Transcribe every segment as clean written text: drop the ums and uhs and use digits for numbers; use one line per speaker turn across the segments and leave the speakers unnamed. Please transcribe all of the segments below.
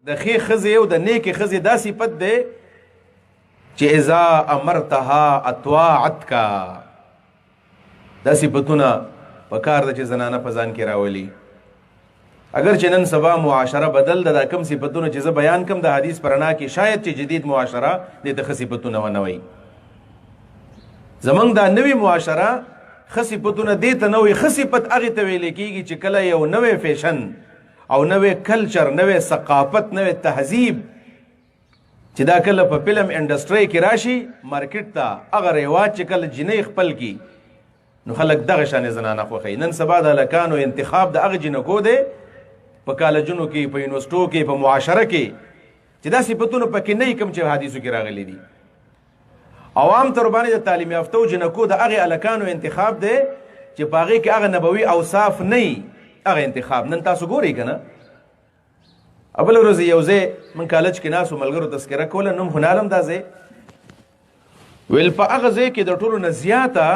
د ښې ښځې او د نیکې ښځې دا صفت دی چې اذا امرتها اطاعتک. دا صفتونه په کار ده چې زنانه په ځان کې راولي. اگر چې نن سبا معاشره بدل ده، دا کم صفتونه چې زه بیان کم د حدیث پر رڼا کې شاید چې جدید معاشره دې ته ښه صفتونه ونه وایي. زمونږ دا نوې معاشره ښه صفتونه دې ته نه وایي. ښه صفت هغې ته ویلی کېږي چې کله یو نوی فیشن او نوې کلچر، نوې ثقافت، نوې تهذیب چې دا کله په فلم انډسټرۍ کې راشي مارکیټ ته، هغه رواج چې کله جنۍ خپل کی نو خلک دغه شانې زنانه خوښوي. نن سبا د هلکانو انتخاب د هغه جنکو دی په کالجونو کې، په یونیورسټو کې، په معاشره کې چې دا صفتونه پکې نه وي کوم چې حدیثو کې راغلي دي. عوام تر باندې د تعلیم یافتو جنکو د هغې هلکانو انتخاب دی چې په هغې کې هغه نبوي اوصاف نه وي، هغه انتخاب. نن تاسو ګورئ که نه، بله ورځ یو ځای من کالج کې ناستو ملګرو تذکره کوله، نوم هنالم دا ځای ویل په هغه ځای کې د ټولو نه زیاته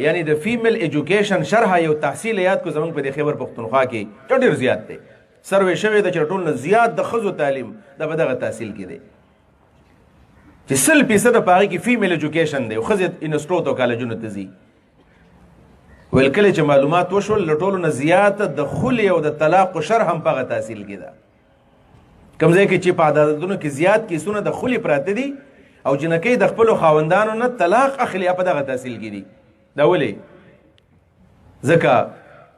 یعنی د فیمیل ایجوکیشن شرحه یو تحصیل یاد کو زمونږ په دې خیبر پښتونخوا کې ډېر زیات دی. سروې شوې ده چې ټولو نه زیات د ښځو تعلیم دا په دغه تحصیل کې دی چې 100% په هغې کې فیمیل ایجوکیشن دی او ښځې یونیورسټو ته او کالجونو ته ځي. ویل کله چې معلومات وشول له ټولو نه زیاته د خلې او د طلاق و شرح هم په هغه تحصیل کې ده. کوم ځای کې چې په عدالتونو کې زیات کیسونه د خلې پراته دي او جنکۍ د خپلو خاوندانو نه طلاق اخلي، په دغه تحصیل کې دي. دا ولې؟ ځکه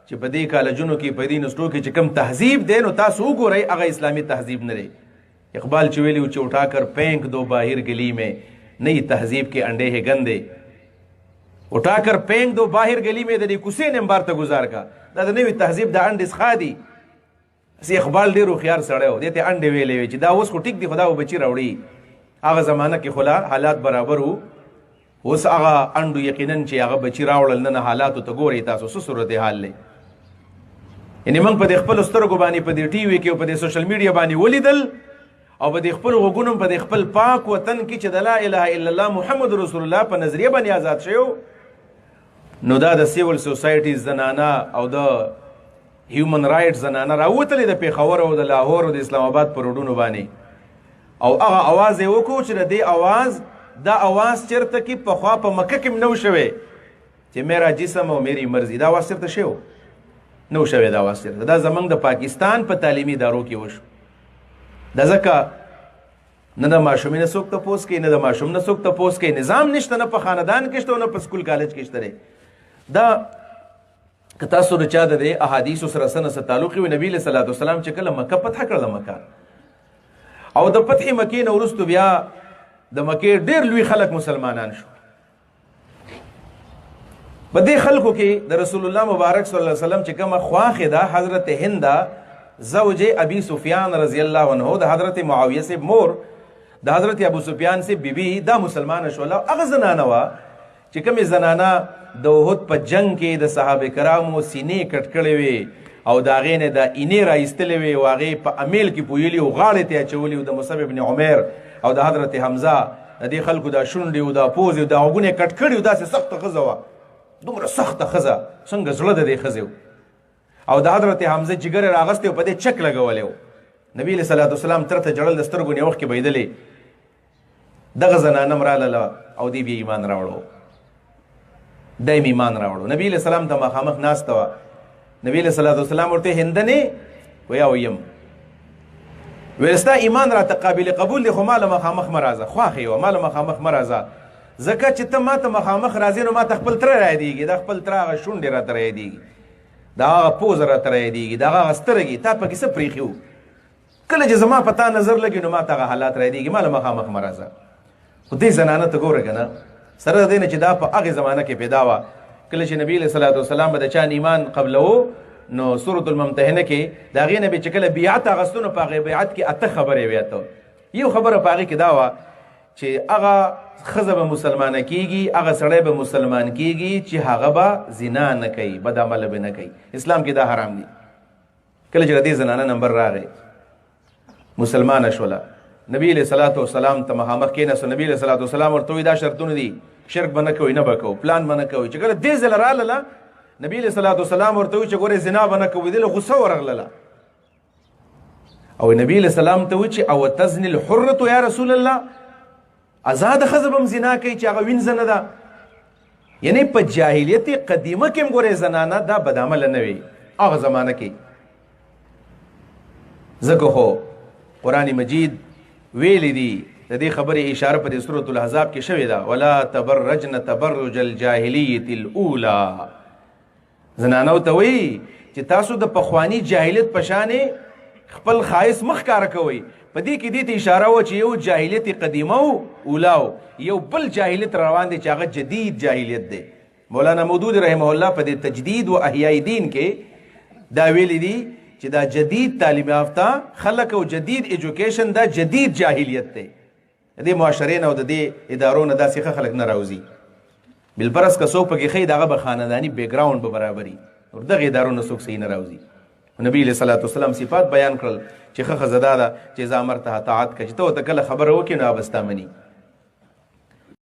چې په دې کالجونو کې، په دې یونیورسټو کې چې کوم تهذیب دی نو تاسو وګورئ هغه اسلامي تهذیب نه دی. اقبال چې ویلي چې اٹھا کر پینک دو باہر گلی میں نئی تہذیب کے انڈے ہے گندے، اٹھا کر پینک دو باہر گلی میں د دې کوڅې نه بار ته گزار کا. دا د نوي تهذیب د انډې څخه دي. اقبال ډېر هوښیار سړی و، دې ته انډې ویلې وې چې دا اوس خو ټیک دي، خو دا بچي راوړي. هغه زمانه کې خو حالات برابر وو، اوس هغه انډو یقینا چې هغه بچي راوړل نه حالاتو ته ګورئ تاسو څه صورت حال دی. یعنې موږ په دې خپلو سترګو باندې په دې ټي وي کې او په دې سوشل میډیا باندې ولیدل او په دې خپلو غوږونو په دې خپل پاک وطن کې چې د لا اله الا الله محمد رسول الله په نظریه باندې آزاد شوی نو دا د سیول سوسایټي زنانه او د هیومن رایټ زنانه راوتلې د پېښور او د لاهور او د اسلام آباد په روډونو باندې او هغه اواز یې وکړو چې د دې اواز دا اواز چېرته کې پخوا په مکه کې نه و شوی چې میرا جسم او میری مرضي. دا اواز چېرته شوی نه و شوی. دا اواز چېرته دا زموږ د پاکستان په تعلیمي ادارو کې وشو. دا ځکه نه د ماشومې نه څوک تپوس کوي، نه د ماشوم نه څوک تپوس کوي. نظام نشته، نه په خاندان کې شته او نه په سکول کالج کې شته. دا که تاسو د چا د دې احادیثو سره څه نه څه تعلق وي، نبي علیه صلات وسلام چې کله مکه فتح کړله مکه او د فتح مکې نه وروستو بیا د مکې ډېر لوی خلک مسلمانان شو. په دې خلکو کې د رسول الله مبارک صلی الله علیه وسلم چې کومه خواښې ده حضرت هنده زوج ابی سفیان رضی الله عنه د حضرت معاویه سے مور د حضرت ابو سفیان سے بیبي دا مسلمان شوله. هغه زنانه وه چې کومې زنانه د احد په جنگ کې د صحابه کرامو سینې کټ کړې وې او د هغې نه د اینې رایستلې وې او هغې په امیل کې پویلي او غاړې ته یې اچولي او د مصعب ابن عمیر او د حضرت حمزه د دې خلکو دا شونډې او دا پوزې او دا غوږونه یې کټ کړي او داسې سخته ښځه وه، دومره سخته ښځه، څنګه زړه د دې ښځې او د حضرت حمزه جګر یې راغستی او په دې چک لګولی و. نبي علیه صلات وسلام تر ته جړل د سترګو نه اوښکې بهېدلې. دغه زنانه م راغله او دې بیا ایمان راوړو، دایم ایمان راوړو. نبي علیه السلام ته مخامخ ناسته وه. نبي علیه صلات وسلام ورته هندنې ویا ویم ویل ستا ایمان راته قابل قبول دی خو ما له مخامخ مه راځه، خواښې وه ما له مخامخ مه راځه ځکه چې ته ما ته مخامخ راځې نو ما ته خپل تره رایادېږي، دا خپل تره هغه شونډې راته رایادېږي، دا هغه پوزه راته رایادېږي، دا هغه سترګې تا پکې څه پرېښي وو. کله چې زما په تا نظر لګي نو ما ته هغه حالات رایادېږي، ما له مخامخ مه راځه. خو دې زنانه ته ګوره که نه، سره د دې نه چې دا په هغې زمانه کې پیدا وه کله چې نبي علیه صلات وسلام به د چا ایمان قبلو نو سورة الممتحنه کې د هغې نه به چې کله بیعت اخستو نو په هغې بیعت کې 8 خبرې وې. یو خبره په هغې کې دا وه چې هغه ښځه به مسلمانه کېږي، هغه سړی به مسلمان کېږي چې هغه به زنا نه کوي، بد عمله به نه کوي. اسلام کې دا حرام دي. کله چې د دې زنانه نمبر راغی مسلمانه شوله، نبی علیه صلات وسلام ته مخامخ کېناستو. نبی علیه صلات وسلام ورته وایي دا شرطونه دي، شرک به نه کوئ، نه به کوو، پلان به نه کوئ. چې کله دې ځله راغله نبی علیه صلات وسلام ورته وایي چې ګورې زنا به نه کوئ. دې له غوسه ورغلله او نبی علیہ السلام ته و چې او تزنی الحرة یا رسول الله آزاد ښځه به هم زنا کوي چې هغه وینځه نه ده. یعنی په جاهلیت قدیمه کې هم ګورې زنانه دا بدعمله نه وي هغه زمانه کې. ځکه خو قرآن مجید ویلی دي د دې خبرې اشاره په دې سورة الاحزاب کې شوې ده ولا تبرجن تبرج الجاهلیة الاولى. زنانو ته وایي چې تاسو د پخواني جاهلیت په شانې خپل خایس مخ ښکاره کوئ. په دې کې دې ته اشاره وه چې یو جاهلیت قدیمه و اولا یو بل جاهلیت روان دی چې هغه جدید جاهلیت دی. مولانا مودود رحمه الله په دې تجدید و احیای دین کې دا ویلی دي چې دا جدید تعلیم یافته خلک او جدید ایجوکیشن دا جدید جاهلیت دی. د دې معاشرې نه او د دې ادارو نه داسې ښه خلک نه راوځي. بالفرض که څوک پکې ښي د هغه به خانداني بیک ګراونډ به برابري او دغه ادارو نه څوک صحیح نه راوځي. نبی علیہ الصلوۃ والسلام صفات بیان کړل چې ښه ښځه دا ده چې اذا امرتها طاعت که چې ته ورته کله خبره وکړې نو هغه به ستا مني.